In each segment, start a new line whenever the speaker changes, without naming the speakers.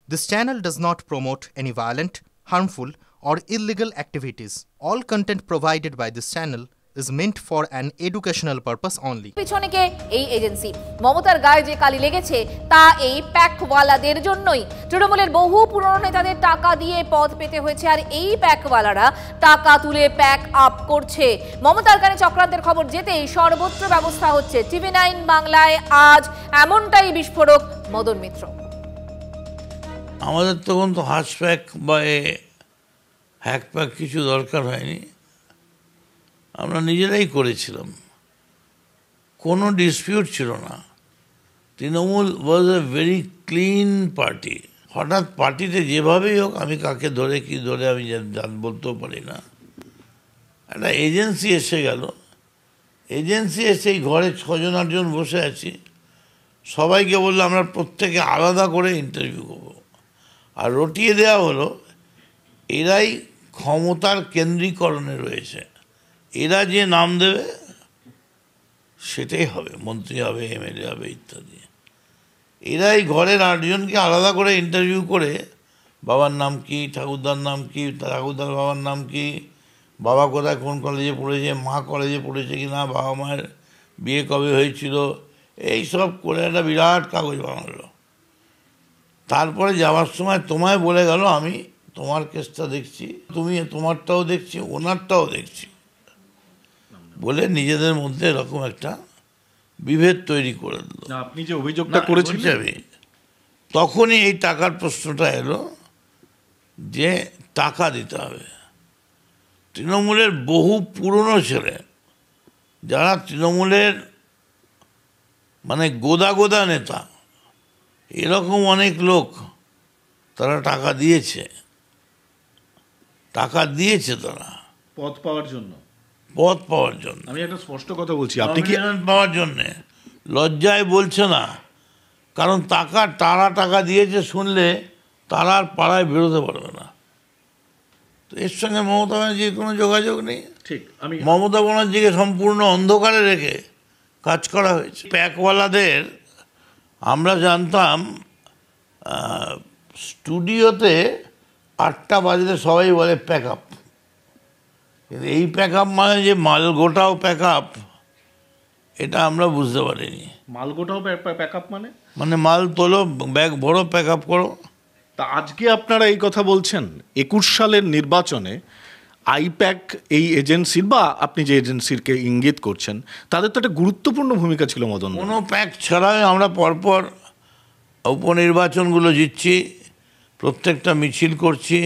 This channel does not promote any violent, harmful, or illegal activities. All content provided by this channel is meant for an educational purpose only.
পিছনে কে এই agency মমতার গায়ে যে কালি লেগেছে তা এই প্যাকওয়ালাদের জন্যই। তৃণমূলের বহু পুরনো নেতাদের টাকা দিয়ে পদ পেতে হয়েছে, আর এই প্যাকওয়ালারা টাকা তুলে প্যাক আপ করছে। মমতার গায়ে চক্রান্তের খবর যেতেই সর্বত্র ব্যবস্থা হচ্ছে। TV9 বাংলায় আজ এমনটাই বিস্ফোরক মদন মিত্র।
আমাদের তখন তো হাসপ্যাক বা হ্যাকপ্যাক কিছু দরকার হয়নি, আমরা নিজেরাই করেছিলাম, কোনো ডিসপিউট ছিল না। তৃণমূল ওয়াজ এ ভেরি ক্লিন পার্টি। হঠাৎ পার্টিতে যেভাবেই হোক, আমি কাকে ধরে কি ধরে আমি বলতেও পারি না, একটা এজেন্সি এসে গেল। এজেন্সি এসে এই ঘরে 6জন 8জন বসে আছি, সবাইকে বললো আমরা প্রত্যেকে আলাদা করে ইন্টারভিউ করবো, আর রটিয়ে দেওয়া হলো এরাই ক্ষমতার কেন্দ্রীকরণে রয়েছে, এরা যে নাম দেবে সেটাই হবে, মন্ত্রী হবে, MLA হবে ইত্যাদি। এরাই ঘরের 8জনকে আলাদা করে ইন্টারভিউ করে বাবার নাম কি, ঠাকুরদার নাম কি, ঠাকুরদার বাবার নাম কি, বাবা কোথায় কোন কলেজে পড়েছে, মা কলেজে পড়েছে কি না, বাবা মায়ের বিয়ে কবে হয়েছিল, এই সব করে একটা বিরাট কাগজ বানালো। তারপরে যাওয়ার সময় তোমায় বলে গেল আমি তোমার কেসটা দেখছি, তুমি তোমারটাও দেখছি, ওনারটাও দেখছি, বলে নিজেদের মধ্যে এরকম একটা বিভেদ তৈরি করে দিল।
আপনি যে অভিযোগটা করেছিলেন,
তখনই এই টাকার প্রশ্নটা এলো যে টাকা দিতে হবে। তৃণমূলের বহু পুরনো ছেলে যারা তৃণমূলের মানে গোদা গোদা নেতা, এরকম অনেক লোক তারা টাকা দিয়েছে, তারা
পদ পাওয়ার জন্য।
আমি
একটা স্পষ্ট কথা বলছি, আপনি কি
পাওয়ার জন্য লজ্জায় বলছে না, কারণ তারা টাকা দিয়েছে শুনলে তারা আর পাড়ায় বেরোতে পারবে না। তো এর সঙ্গে মমতা ব্যানার্জির কোনো যোগাযোগ নেই।
ঠিক,
মমতা ব্যানার্জিকে সম্পূর্ণ অন্ধকারে রেখে কাজ করা হয়েছে। প্যাকওয়ালাদের আমরা জানতাম স্টুডিওতে 8টা বাজলে সবাই বলে প্যাক আপ, কিন্তু এই প্যাক আপ মানে যে মালগোটাও প্যাক আপ, এটা আমরা বুঝতে পারিনি।
মালগোটাও প্যাক আপ
মানে মাল তোলো, ব্যাগ ভরো, প্যাক আপ করো।
তা আজকে আপনারা এই কথা বলছেন 21 সালের নির্বাচনে আইপ্যাক এই এজেন্সির, বা আপনি যে এজেন্সিরকে ইঙ্গিত করছেন, তাদের তো একটা গুরুত্বপূর্ণ ভূমিকা ছিল মদন।
কোনো প্যাক ছাড়াই আমরা পরপর উপনির্বাচনগুলো জিতছি, প্রত্যেকটা মিছিল করছি।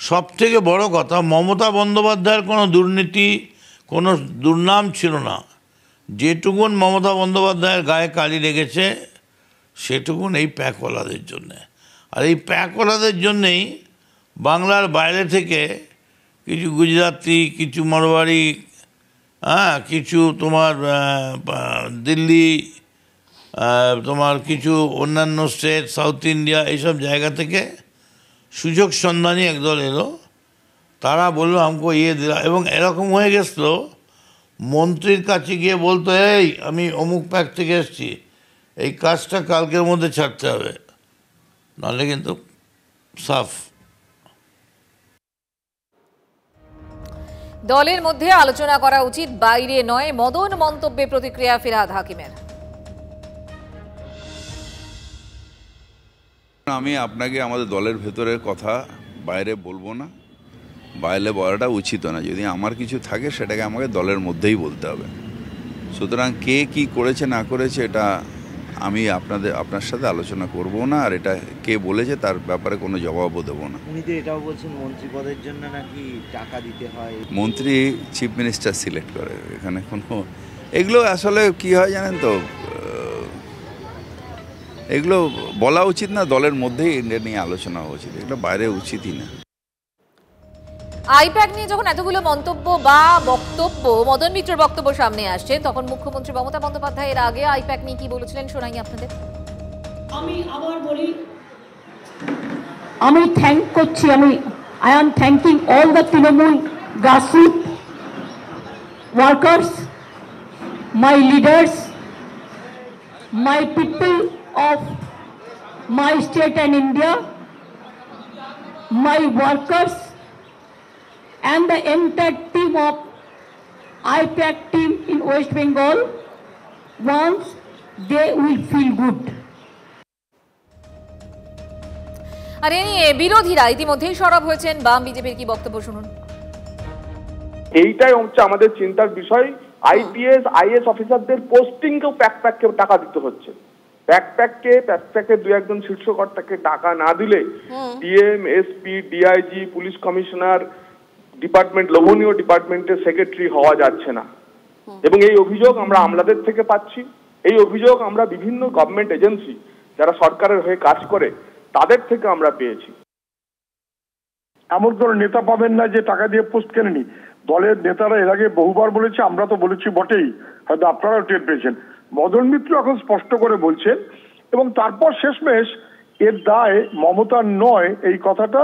সব থেকে বড় কথা, মমতা বন্দ্যোপাধ্যায়ের কোনো দুর্নীতি, কোনো দুর্নাম ছিল না। যেটুকুন মমতা বন্দ্যোপাধ্যায়ের গায়ে কালি লেগেছে সেটুকুন এই প্যাকওয়ালাদের জন্যে। আর এই প্যাকওয়ালাদের জন্যেই বাংলার বাইরে থেকে কিছু গুজরাটি, কিছু মারোয়ারি, কিছু তোমার দিল্লি, তোমার কিছু অন্যান্য স্টেট, সাউথ ইন্ডিয়া, এইসব জায়গা থেকে সুযোগ সন্ধানী একদল এলো। তারা বললো আমাকে দিলা, এবং এরকম হয়ে গেছিলো মন্ত্রীর কাছে গিয়ে বলতো, এই আমি অমুক প্যাক থেকে এসছি, এই কাজটা কালকের মধ্যে ছাড়তে হবে, নাহলে কিন্তু সাফ।
দলের মধ্যে আলোচনা করা উচিত, বাইরে নয়, মদন মন্তব্যে প্রতিক্রিয়া ফিরহাদ হাকিমের।
আমি আপনাকে আমাদের দলের ভেতরের কথা বাইরে বলবো না, বাইরে বলাটা উচিত না। যদি আমার কিছু থাকে সেটাকে আমাকে দলের মধ্যেই বলতে হবে। সুতরাং কে কি করেছে না করেছে এটা আমি আপনার সাথে আলোচনা করব না, আর এটা কে বলেছে তার ব্যাপারে কোনো জবাবও দেবো না।
উনি তো এটাও বলছেন মন্ত্রী পদের জন্য নাকি টাকা দিতে হয়।
মন্ত্রী চিফ মিনিস্টার সিলেক্ট করে, এখানে কোনো এগুলো আসলে কি হয় জানেন তো, এগুলো বলা উচিত না, দলের মধ্যেই এটা নিয়ে আলোচনা উচিত, এগুলো বাইরে উচিতই না।
আইপ্যাক নিয়ে যখন এতগুলো মন্তব্য বা বক্তব্য, মদন মিত্রের বক্তব্য সামনে আসছে, তখন মুখ্যমন্ত্রী মমতা বন্দ্যোপাধ্যায় এর আগে আইপ্যাক নিয়ে কি বলেছিলেন শোনাই আপনাদের।
আমি আবার বলি, আমি থ্যাংক করছি, I am thanking all the Trinamool grassroots workers, my leaders, my people of my state and India my workers and the entire team of IPAC team in West Bengal once they will feel good.
আর এ নিয়ে বিরোধীরা ইতিমধ্যেই সরব হয়েছেন। বাম বিজেপির কি বক্তব্য শুনুন।
এইটাই হচ্ছে আমাদের চিন্তার বিষয়। আইপিএস আইএস অফিসারদের পোস্টিংকেও প্যাকপ্যাককে টাকা দিতে হচ্ছে। প্যাকপ্যাকের দু একজন শীর্ষকর্তাকে টাকা না দিলে DM, SP, DIG, police commissioner, department, লোভনীয় ডিপার্টমেন্টের সেক্রেটারি হওয়া যাচ্ছে না। এবং এই অভিযোগ আমরা আমলাদের থেকে পাচ্ছি। এই অভিযোগ আমরা বিভিন্ন গভর্নমেন্ট এজেন্সি যারা সরকারের হয়ে কাজ করে তাদের থেকে আমরা পেয়েছি।
এমন কোন নেতা পাবেন না যে টাকা দিয়ে পোস্ট কেনেনি। দলের নেতারা এর আগে বহুবার বলেছে, আমরা তো বলেছি বটেই, হয়তো আপনারাও টের পেয়েছেন। মদন মিত্র এখন স্পষ্ট করে বলছেন এবং তারপর শেষমেশ এর দায় মমতার নয়, এই কথাটা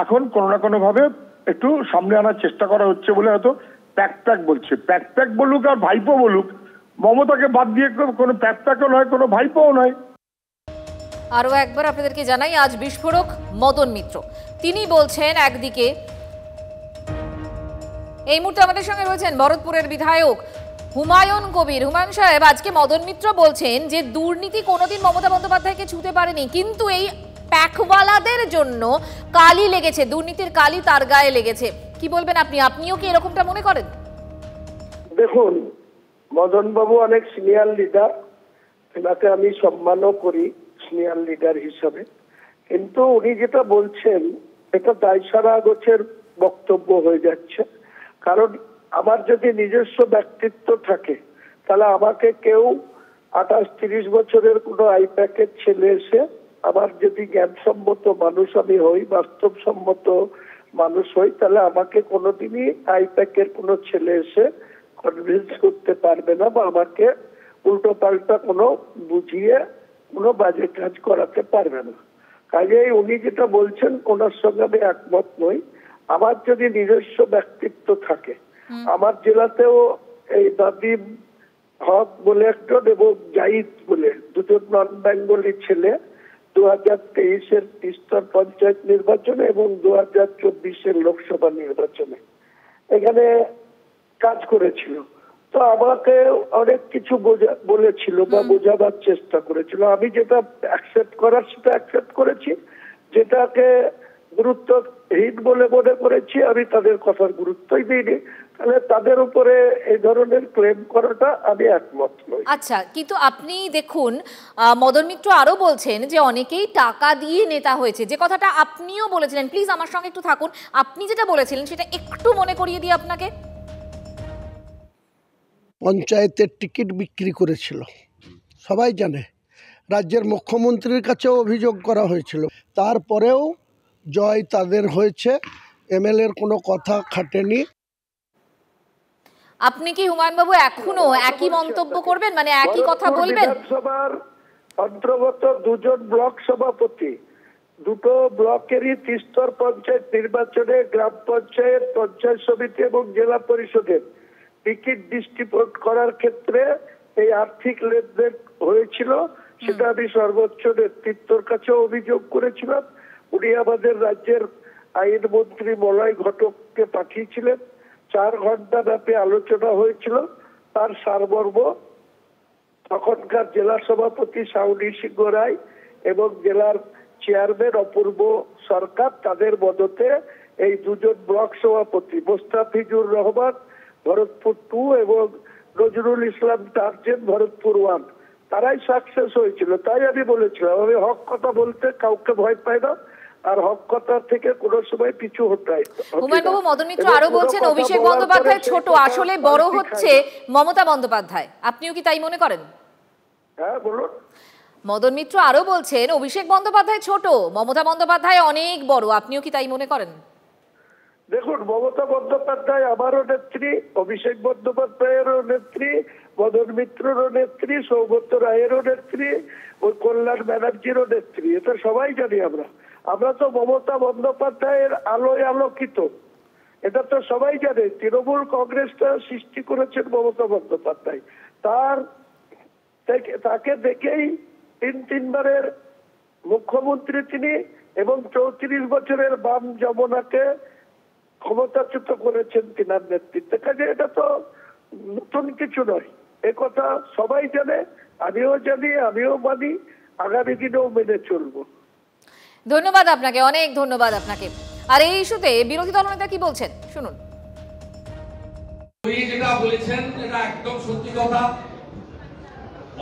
এখন কোনো না কোনো ভাবে একটু সামনে আনার চেষ্টা করা হচ্ছে বলে হয়তো প্যাক বলছে। প্যাক বলুক আর ভাইপো বলুক, মমতাকে বাদ দিয়ে কোনো প্যাকও নয়, কোনো ভাইপোও নয়।
আরো একবার আপনাদেরকে জানাই, আজ বিস্ফোরক মদন মিত্র। তিনি বলছেন একদিকে, এই মুহূর্তে আমাদের সঙ্গে রয়েছেন ভরতপুরের বিধায়ক হুমায়ুন কবির। হুমায়ুন সাহেব, আজকে মদন মিত্র বলছেন যে দুর্নীতি কোনোদিন মমতা বন্দ্যোপাধ্যায়কে ছুঁতে পারেনি, কিন্তু এই প্যাকওয়ালাদের জন্য কালি লেগেছে, দুর্নীতির কালি তার গায়ে লেগেছে। কি বলবেন আপনি? আপনিও কি এরকমটা মনে করেন?
দেখুন, মদন বাবু অনেক সিনিয়র লিডার, এনাকে আমি সম্মানও করি সিনিয়র লিডার হিসাবে, কিন্তু উনি যেটা বলছেন এটা দায়সারা গোছের বক্তব্য হয়ে যাচ্ছে। কারণ আমার যদি নিজস্ব ব্যক্তিত্ব থাকে তাহলে আমাকে কেউ 28-30 বছরের কোনো আইপ্যাকের ছেলে এসে, আমার যদি জ্ঞানসম্মত মানুষ আমি হই, বাস্তবসম্মত মানুষ হই, তাহলে আমাকে কোনোদিনই আইপ্যাকের কোনো ছেলে এসে কনভিন্স করতে পারবে না বা আমাকে উল্টো পাল্টা কোনো বুঝিয়ে কোনো বাজে কাজ করাতে পারবে না। কাজেই উনি যেটা বলছেন ওনার সঙ্গে আমি একমত নই। আমার যদি নিজস্ব ব্যক্তিত্ব থাকে, আমার জেলাতেও এই নাদিম হক বলে একজন এবং জাহিদ বলে দুজন নন বেঙ্গলি ছেলে 2023-এর তিস্তার পঞ্চায়েত নির্বাচনে এবং 2024-এর লোকসভা নির্বাচনে এখানে কাজ করেছিল। তো আমাকে অনেক কিছু বলেছিল বা বোঝাবার চেষ্টা করেছিল। আমি যেটা অ্যাকসেপ্ট করার সেটা অ্যাকসেপ্ট করেছি, যেটাকে গুরুত্বহীন বলে মনে করেছি আমি তাদের কথার গুরুত্বই দিইনি। তাহলে তাদের উপরে এই ধরনের ক্লেম করাটা আমি একমত নই।
আচ্ছা, কিন্তু আপনি দেখুন, মদন মিত্র আরো বলছেন যে অনেকেই টাকা দিয়ে নেতা হয়েছে, যে কথাটা আপনিও বলেছিলেন। প্লিজ আমার সঙ্গে একটু থাকুন, আপনি যেটা বলেছিলেন সেটা একটু মনে করিয়ে দিই আপনাকে।
পঞ্চায়েতের টিকিট বিক্রি করেছিল, সবাই জানে। রাজ্যের মুখ্যমন্ত্রীর কাছেও অভিযোগ করা হয়েছিল, তারপরেও জয় তাদের হয়েছে, এমএলএর কোনো কথা খাটেনি।
আপনি কি হুমায়ুন বাবু এখনো একই মন্তব্য করবেন, মানে একই কথা বলবেন?
বিধানসভার অন্তর্গত দুজন ব্লক সভাপতি, দুটো ব্লকেরই তিস্তর পঞ্চায়েত নির্বাচনে গ্রাম পঞ্চায়েত, পঞ্চায়েত সমিতি এবং জেলা পরিষদের টিকিট ডিস্ট্রিবিউট করার ক্ষেত্রে এই আর্থিক লেনদেন হয়েছিল। সেটা আমি সর্বোচ্চ নেতৃত্বর কাছে অভিযোগ করেছিলাম। উনি আমাদের রাজ্যের আইনমন্ত্রী মলয় ঘটককে পাঠিয়েছিলেন। 4 ঘন্টা ব্যাপী আলোচনা হয়েছিল। তার সারমর্ম তখনকার জেলা সভাপতি সাউনি সিংহ রায় এবং জেলার চেয়ারম্যান অপূর্ব সরকার, তাদের মদতে এই দুজন ব্লক সভাপতি মোস্তাফিজুর রহমান ভরতপুর 2 এবং নজরুল ইসলাম টার্জেন ভরতপুর 1, তারাই সাকসেস হয়েছিল। তাই আমি বলেছিলাম আমি হক কথা বলতে কাউকে ভয় পাই না, আর হক কথা থেকে কোনো সময় পিছু হটাই।
হুমায়ুন বাবু, মদন মিত্র আরো বলছেন অভিষেক বন্দ্যোপাধ্যায় ছোট, আসলে বড় হচ্ছে মমতা বন্দ্যোপাধ্যায়। আপনিও কি তাই মনে করেন?
হ্যাঁ, বলুন।
মদন মিত্র আরো বলছেন অভিষেক বন্দ্যোপাধ্যায় ছোট, মমতা বন্দ্যোপাধ্যায় অনেক বড়। আপনিও কি তাই মনে করেন?
দেখুন, মমতা বন্দ্যোপাধ্যায় আমারও নেত্রী, অভিষেক বন্দ্যোপাধ্যায়েরও নেত্রী, মদন মিত্রেরও নেত্রী, সৌগত রায়েরও নেত্রী, ওই কল্যাণ ব্যানার্জিরও নেত্রী। এটা সবাই জানি আমরা। আমরা তো মমতা বন্দ্যোপাধ্যায়ের আলোয় আলোকিত, এটা তো সবাই জানে। তৃণমূল কংগ্রেসটা সৃষ্টি করেছেন মমতা বন্দ্যোপাধ্যায়। তাকে দেখেই 3 বারের মুখ্যমন্ত্রী তিনি, এবং 34 বছরের বাম যমুনাকে ক্ষমতাচ্যুত করেছেন তিনার নেতৃত্বে। কাজে এটা তো নতুন কিছু নয়, এ কথা সবাই জানে, আমিও জানি, আমিও মানি, আগামী দিনেও মেনে চলবো।
ধন্যবাদ আপনাকে, অনেক ধন্যবাদ আপনাকে। আর এই ইস্যুতে বিরোধী দলনেতা কি বলছেন শুনুন।
উনি যেটা বলেছেন এটা একদম সত্যি কথা।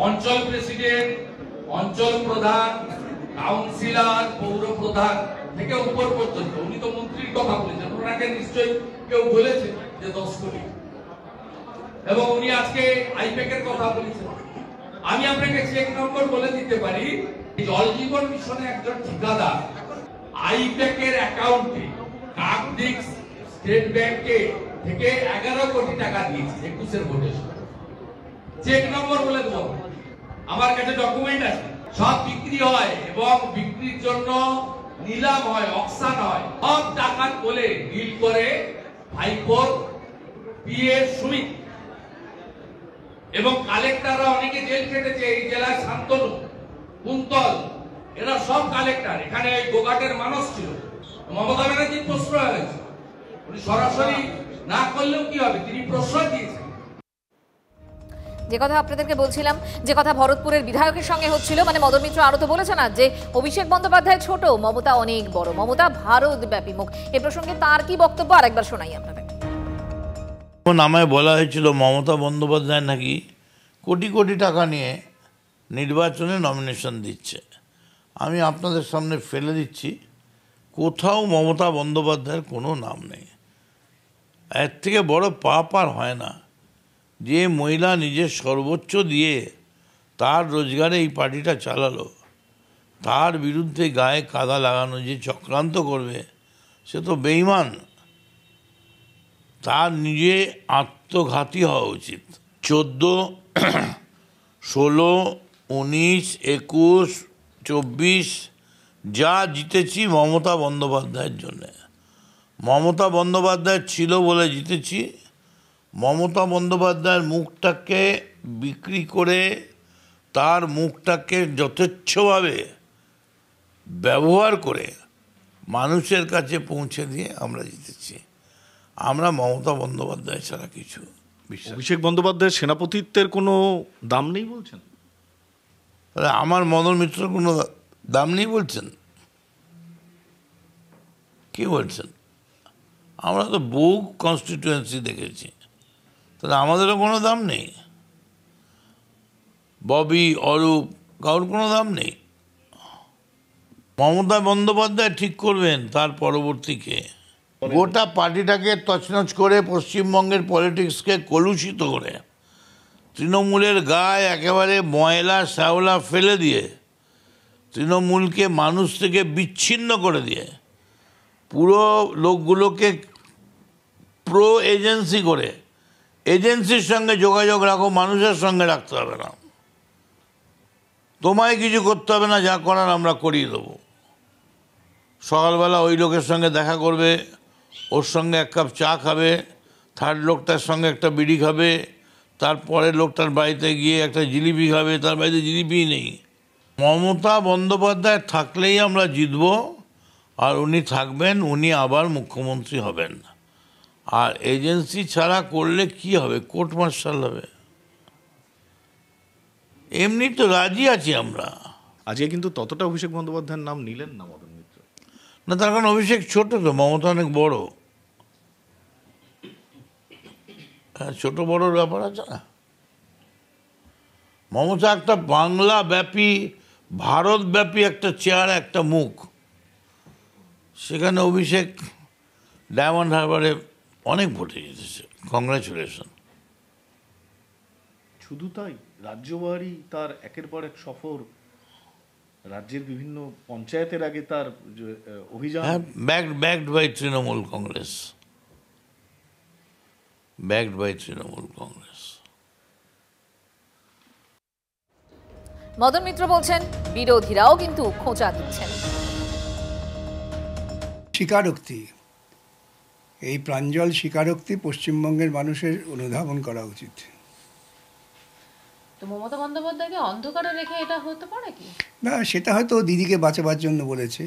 অঞ্চল প্রেসিডেন্ট, অঞ্চল প্রধান, কাউন্সিলর, পৌর প্রধান থেকে উপর পর্যন্ত, উনি তো মন্ত্রীর কথা বলেছেন, ওনাকে নিশ্চয়ই কেউ বলেছে যে 10 কোটি, এবং উনি আজকে আইপ্যাক এর কথা বলেছেন। আমি আপনাকে চেক নম্বর বলে দিতে পারি, জল জীবন মিশনে একজন ঠিকাদার আইপ্যাক এর অ্যাকাউন্টে কাকদ্বীপ স্টেট ব্যাংকে থেকে 11 কোটি টাকা দিয়েছে 21 ভোটে। চেক নম্বর বলে দেবো, আমার কাছে ডকুমেন্ট আছে, সব বিক্রি হয় এবং বিক্রির জন্য নিলাম হয়, অকশন হয়, সব টাকা বলে ডিল করে ভাইপোর পিএ সুমিত এবং কালেক্টররা অনেকে জেল খেটেছে এই জেলায়, শান্তনু, কুন্তল, এরা সব কালেক্টর। এখানে গোঘাটের মানুষ ছিল, মমতা ব্যানার্জির প্রশ্রয় হয়েছে, উনি সরাসরি না করলেও কি হবে, তিনি প্রশ্রয় দিয়েছেন।
যে কথা আপনাদেরকে বলছিলাম, যে কথা ভরতপুরের বিধায়কের সঙ্গে হচ্ছিল, মানে মদন মিত্র আরো তো বলেছেন না যে অভিষেক বন্দ্যোপাধ্যায় ছোট, মমতা অনেক বড়, মমতা ভারতব্যাপী মুখ। এ প্রসঙ্গে তার কি বক্তব্য আরেকবার শোনাই আপনাদের।
আমায় বলা হয়েছিল মমতা বন্দ্যোপাধ্যায় নাকি কোটি কোটি টাকা নিয়ে নির্বাচনে নমিনেশন দিচ্ছে। আমি আপনাদের সামনে ফেলে দিচ্ছি, কোথাও মমতা বন্দ্যোপাধ্যায়ের কোনো নাম নেই। এর থেকে বড় পাপ আর হয় না। যে মহিলা নিজের সর্বোচ্চ দিয়ে তার রোজগারে এই পার্টিটা চালালো, তার বিরুদ্ধে গায়ে কাদা লাগানো যে চক্রান্ত করবে, সে তো বেঈমান। তার নিজে আত্মঘাতী হওয়া উচিত। 14, 16, 19, 21, 24 যা জিতেছি মমতা বন্দ্যোপাধ্যায়ের জন্যে। মমতা বন্দ্যোপাধ্যায় ছিল বলে জিতেছি। মমতা বন্দ্যোপাধ্যায়ের মুখটাকে বিক্রি করে তার মুখটাকে যথেচ্ছভাবে ব্যবহার করে মানুষের কাছে পৌঁছে দিয়ে আমরা জিতেছি। আমরা মমতা বন্দ্যোপাধ্যায় ছাড়া কিছু বিশ্বাস।
অভিষেক বন্দ্যোপাধ্যায়ের সেনাপতিত্বের কোনো দাম নেই বলছেন?
তাহলে আমার মদন মিত্রের কোনো দাম নেই বলছেন? কি বলছেন? আমরা তো বহু কনস্টিটিউয়েন্সি দেখেছি, তাহলে আমাদেরও কোনো দাম নেই? ববি, অরূপ, কারোর কোনো দাম নেই? মমতা বন্দ্যোপাধ্যায় ঠিক করবেন তার পরবর্তীকে। গোটা পার্টিটাকে তছনছ করে পশ্চিমবঙ্গের পলিটিক্সকে কলুষিত করে তৃণমূলের গায়ে একেবারে ময়লা শ্যাওলা ফেলে দিয়ে, তৃণমূলকে মানুষ থেকে বিচ্ছিন্ন করে দিয়ে, পুরো লোকগুলোকে প্রো এজেন্সি করে, এজেন্সির সঙ্গে যোগাযোগ রাখো, মানুষের সঙ্গে রাখতে হবে না, তোমায় কিছু করতে হবে না, যা করার আমরা করিয়ে দেবো। সকালবেলা ওই লোকের সঙ্গে দেখা করবে, ওর সঙ্গে এক কাপ চা খাবে, থার্ড লোকটার সঙ্গে একটা বিড়ি খাবে, তারপরের লোকটার বাড়িতে গিয়ে একটা জিলিপি খাবে, তার বাড়িতে জিলিপিই নেই। মমতা বন্দ্যোপাধ্যায় থাকলেই আমরা জিতব, আর উনি থাকবেন, উনি আবার মুখ্যমন্ত্রী হবেন। আর এজেন্সি ছাড়া করলে কি হবে? কোর্ট মার্শাল হবে। এমনি তো রাজি আছি আমরা।
আজকে কিন্তু ততটা অভিষেক বন্দ্যোপাধ্যায়ের নাম নিলেন না মদন মিত্র।
না, তার কারণ অভিষেক ছোট, তো মমতা অনেক বড়। হ্যাঁ, ছোট বড়োর ব্যাপার আছে না। মমতা একটা বাংলা ব্যাপী, ভারতব্যাপী একটা চেয়ার, একটা মুখ। সেখানে অভিষেক ডায়মন্ড হারবারে অনেক ভোটে জিতেছে। কংগ্রাচুলেশন।
শুধু তাই, রাজ্যবাড়ি তার একের পর এক সফর, রাজ্যের বিভিন্ন পঞ্চায়েতের আগে তার অভিযান,
backed by Trinamool Congress, backed by Trinamool Congress.
Madan Mitra বলছেন বিরোধীরাও কিন্তু খোঁচা দিচ্ছেন।
স্বীকারোক্তি, এই প্রাঞ্জল স্বীকারোক্তি পশ্চিমবঙ্গের মানুষের অনুধাবন করা উচিত।
তো মমতা বন্দ্যোপাধ্যায়কে অন্ধকারে রেখে এটা হতে পারে কি?
না, সেটা হয়তো দিদিকে বাঁচাবার জন্য বলেছে।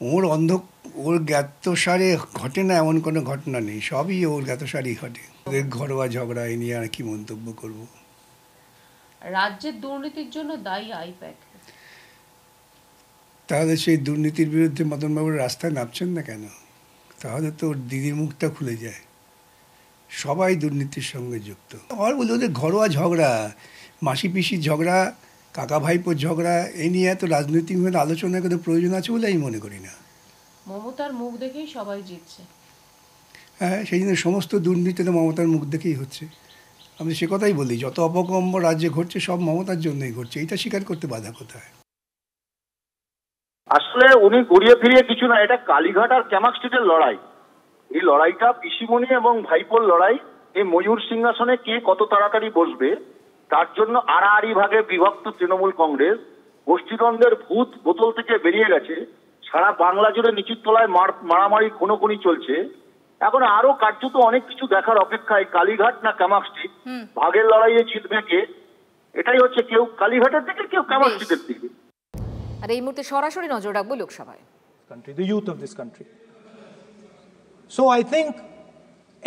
ওর জ্ঞাতসারে ঘটে না এমন কোনো ঘটনা নেই, সবই ওর জ্ঞাতসারেই ঘটে। ওদের ঘরোয়া ঝগড়া এ নিয়ে আর কি মন্তব্য করব।
রাজ্যের দুর্নীতির জন্য দায়ী আইপ্যাক,
তাহলে সেই দুর্নীতির বিরুদ্ধে মদনবাবুর রাস্তায় নামছেন না কেন? তাহলে তো ওর দিদির মুখটা খুলে যায়। সবাই দুর্নীতির সঙ্গে যুক্ত। আর বলি ওদের ঘরোয়া ঝগড়া, মাসি পিসির ঝগড়া, কাকা ভাইপোর ঝগড়া, এই নিয়ে এত রাজনৈতিকভাবে আলোচনা করে প্রয়োজন আছে বলে আমি মনে করি না।
মমতার মুখ দেখেই সবাই জিতছে।
হ্যাঁ, সেই জন্য সমস্ত দুর্নীতিতে মমতার মুখ দেখেই হচ্ছে। আমি সে কথাই বলি, যত অপকর্ম রাজ্যে ঘটছে সব মমতার জন্যই ঘটছে, এটা স্বীকার করতে বাধা কোথায়?
আসলে উনি ঘুরিয়ে ফিরিয়ে কিছু না, এটা কালীঘাট আর ক্যামাক স্ট্রিটের লড়াই। এই লড়াইটা পিসিমণি এবং ভাইপোর লড়াই। এই ময়ূর সিংহাসনে কে কত তাড়াতাড়ি বসবে তার জন্য আড়াআড়ি ভাগে বিভক্ত তৃণমূল কংগ্রেস। গোষ্ঠীদ্বন্দ্বের ভূত বোতল থেকে বেরিয়ে গেছে, সারা বাংলা জুড়ে নিচুর তলায় মারামারি খুনোখুনি চলছে। এখন আরো কার্যত অনেক কিছু দেখার অপেক্ষায়। কালীঘাট না ক্যামাক স্ট্রিট, ভাগের লড়াইয়ে জিতবে কে, এটাই হচ্ছে। কেউ কালীঘাটের দিকে, কেউ ক্যামাক স্ট্রিটের দিকে।
আর এই মুহূর্তে সরাসরি নজর রাখবো লোকসভায়।
The youth of this country. So I think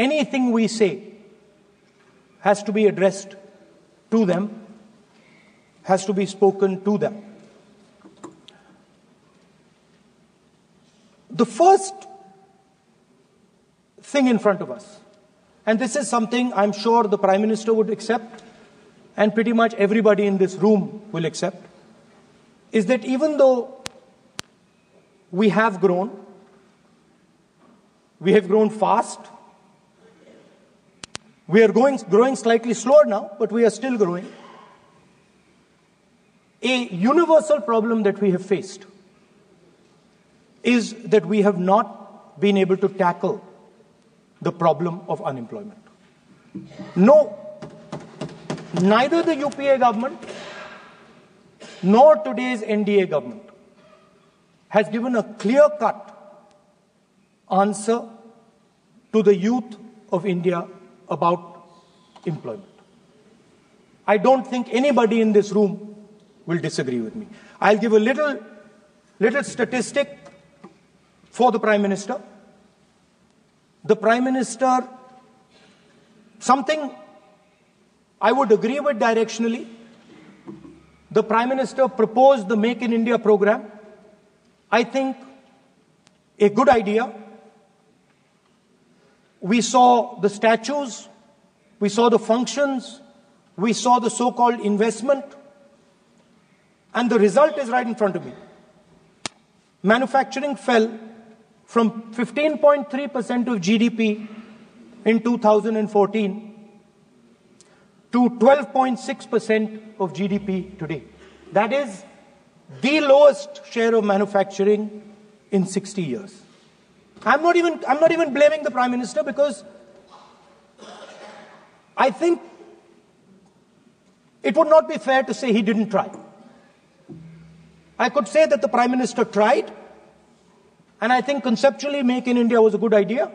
anything we say has to be addressed to them, has to be spoken to them. The first thing in front of us, and this is something I'm sure the Prime Minister would accept and pretty much everybody in this room will accept, is that even though we have grown fast, we are growing slightly slower now, but we are still growing. A universal problem that we have faced is that we have not been able to tackle the problem of unemployment. No, neither the UPA government nor today's NDA government has given a clear-cut answer to the youth of India about employment. I don't think anybody in this room will disagree with me. I'll give a little statistic for the Prime Minister. The Prime Minister, something I would agree with directionally, the Prime Minister proposed the Make in India program. I think a good idea. We saw the statues, we saw the functions, we saw the so-called investment, and the result is right in front of me. Manufacturing fell from 15.3% of GDP in 2014 to 12.6% of GDP today. That is the lowest share of manufacturing in 60 years. I'm not even blaming the Prime Minister, because I think it would not be fair to say he didn't try. I could say that the Prime Minister tried, and I think conceptually Make in India was a good idea,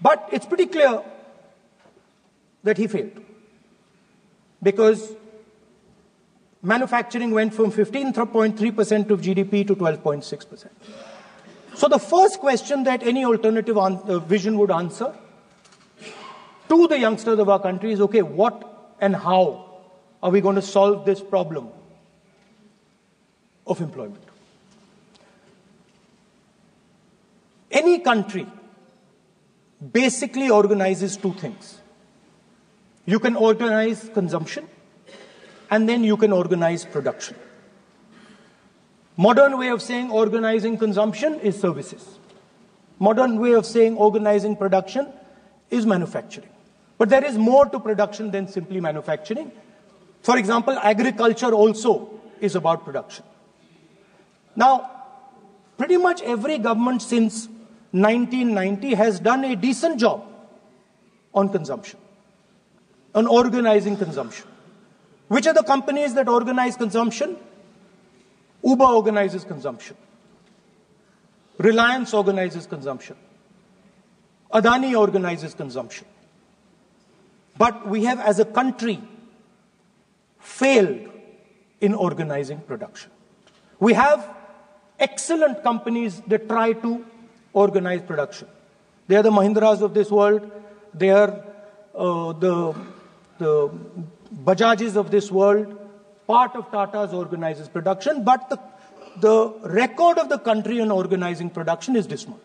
but it's pretty clear that he failed, because manufacturing went from 15.3% of GDP to 12.6%. So the first question that any alternative vision would answer to the youngsters of our country is, okay, what and how are we going to solve this problem of employment? Any country basically organizes two things. You can organize consumption, and then you can organize production. Modern way of saying organizing consumption is services. Modern way of saying organizing production is manufacturing. But there is more to production than simply manufacturing. For example, agriculture also is about production. Now, pretty much every government since 1990 has done a decent job on consumption, on organizing consumption. Which are the companies that organize consumption? Uber organizes consumption. Reliance organizes consumption. Adani organizes consumption. But we have, as a country, failed in organizing production. We have excellent companies that try to organize production. They are the Mahindras of this world. They are the Bajajs of this world. Part of Tata's organizes production, but the record of the country in organizing production is dismal.